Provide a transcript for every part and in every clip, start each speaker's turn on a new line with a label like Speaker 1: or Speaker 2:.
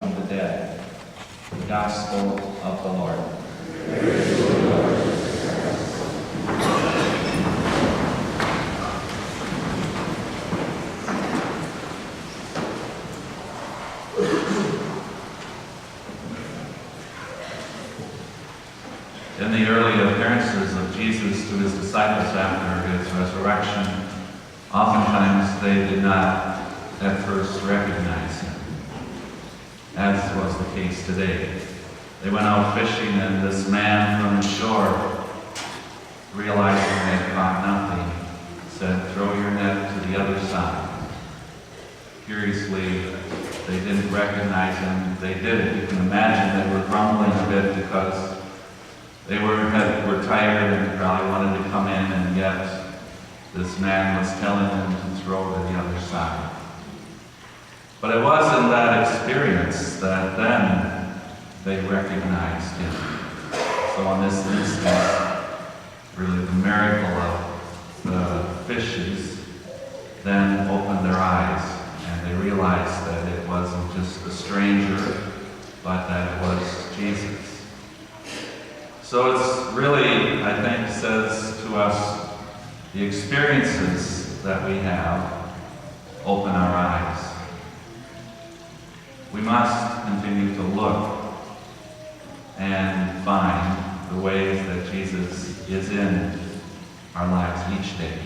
Speaker 1: From the dead. The Gospel of the Lord. In the early appearances of Jesus to his disciples after his resurrection, oftentimes they did not at first recognize him, as was the case today. They went out fishing, and this man from the shore, realizing they had caught nothing, said, "Throw your net to the other side." Curiously, they didn't recognize him. They did. You can imagine they were grumbling a bit because they were tired and probably wanted to come in, and yet this man was telling them to throw to the other side. But it was in that experience that then they recognized him. So in this instance, really the miracle of the fishes then opened their eyes, and they realized that it wasn't just a stranger, but that it was Jesus. So it's really, I think, says to us, the experiences that we have open our eyes. We must continue to look and find the ways that Jesus is in our lives each day.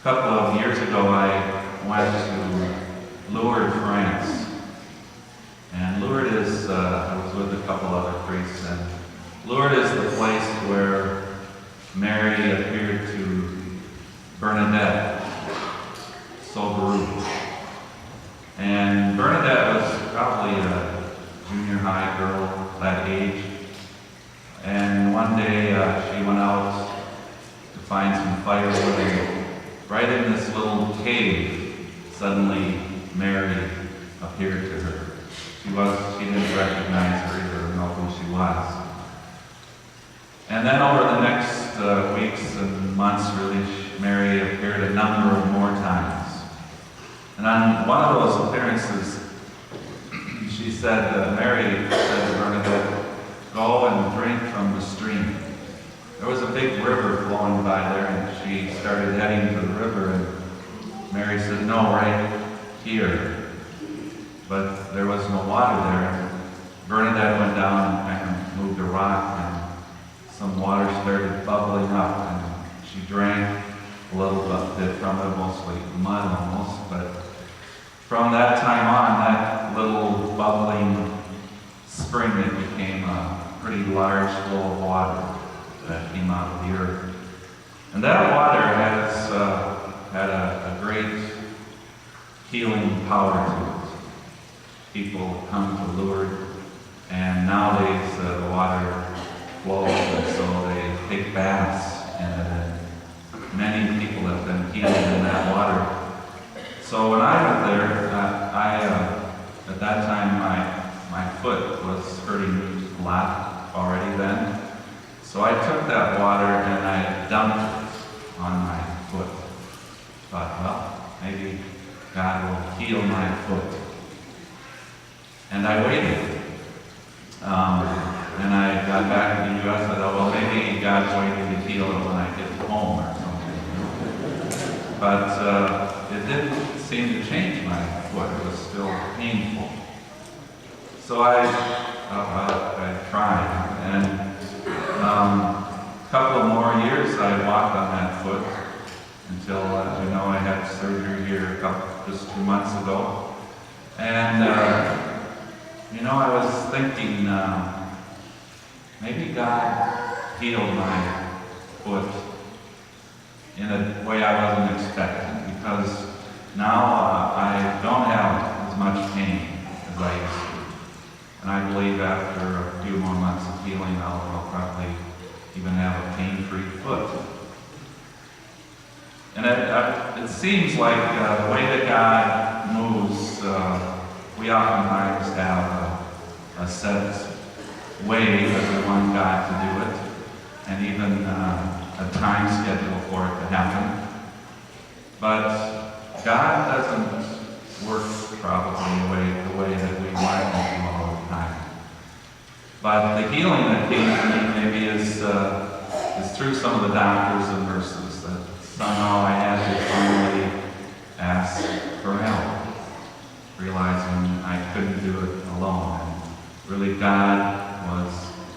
Speaker 1: A couple of years ago, I went to Lourdes, France. And Lourdes is, I was with a couple other priests, and Lourdes is the place where Mary appeared to Bernadette Soberou. And Bernadette was probably a junior high girl that age. And one day she went out to find some firewood, and right in this little cave, suddenly Mary appeared to her. She didn't recognize her or know who she was. And then over the next weeks and months, really, Mary appeared a number of more times. And on one of those appearances, she said, Mary said to Bernadette, "Go and drink from the stream." There was a big river flowing by there, and she started heading to the river, and Mary said, "No, right here." But there was no water there. Bernadette went down and moved a rock, and some water started bubbling up, and she drank a little bit from it, mostly mud almost. But from that time on, that little bubbling spring, it became a pretty large flow of water that came out of the earth. And that water has had a great healing power to it. People come to Lourdes, and nowadays the water flows, and so they take baths in it, and many people have been healed in that water. So when I went there, at that time my foot was hurting a lot already then. So I took that water and I dumped it on my foot. Thought, well, maybe God will heal my foot. And I waited. And I got back to the U.S. I thought, well, maybe God's waiting to heal it when I get home or something. But it didn't seem to change my foot. It was still painful. So I tried. And a couple of more years I walked on that foot until, as you know, I had surgery here just 2 months ago. And I was thinking, maybe God healed my foot in a way I wasn't expecting, because now I don't have as much pain as I used to. And I believe after a few more months of healing, I'll probably even have a pain-free foot. And it seems like the way that God moves, we oftentimes have a set way that we want God to do it, and even a time schedule for it to happen. But God doesn't work probably the way that we want it to all the time. But the healing that came to me maybe is through some of the doctors and nurses, that somehow I had to finally ask for help, realizing I couldn't do it alone. And really God was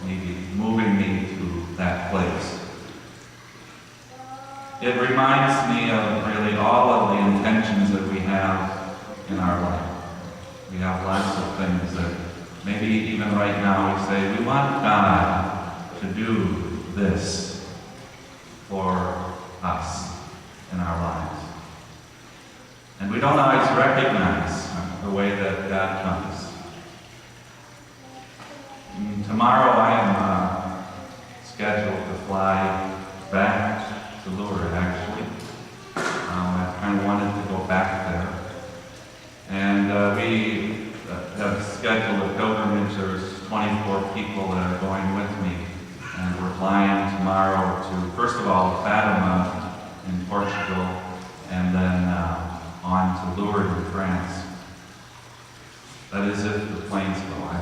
Speaker 1: maybe moving me to that place. It reminds me of really all of the intentions that we have in our life. We have lots of things that maybe even right now we say, we want God to do this for us in our lives. And we don't always recognize the way that God comes. Tomorrow I am scheduled to fly back to Lourdes, actually. I kind of wanted to go back there. And we have scheduled a pilgrimage. There's 24 people that are going with me. And we're flying tomorrow to, first of all, Fatima in Portugal, and then on to Lourdes in France. That is if the planes go. I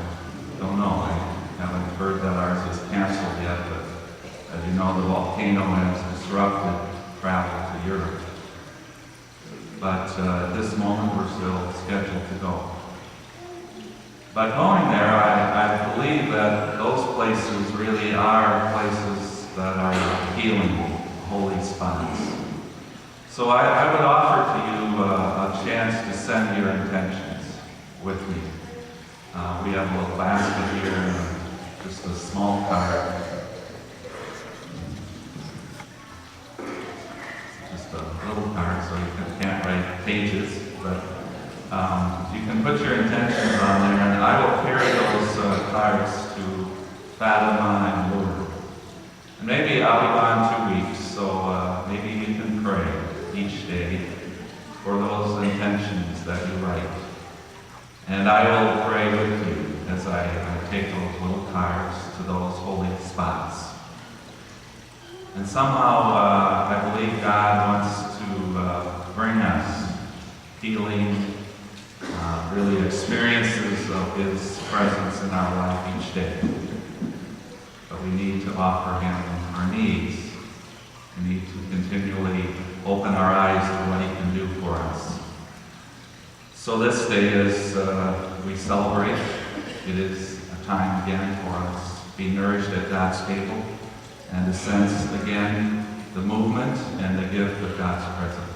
Speaker 1: don't know. I haven't heard that ours is canceled yet, but as you know, the volcano has disrupted travel to Europe. But at this moment, we're still scheduled to go. But going there, I believe that those places really are places that are healing, holy spots. So I would offer to you a chance to send your intentions with me. We have a little basket here and just a small card. Just a little card so you can't write pages, but you can put your intentions on there, and I will carry those cards to Fatima and Lourdes. And maybe I'll be gone 2 weeks, so maybe you can pray each day for those intentions that you write. And I will pray with you as I take those little cards to those holy spots. And somehow I believe God wants to bring us healing, really experiences of His presence in our life each day. But we need to offer Him our needs. We need to continually open our eyes to what He can do for us. So this day, as we celebrate, it is a time again for us to be nourished at God's table and to sense again the movement and the gift of God's presence.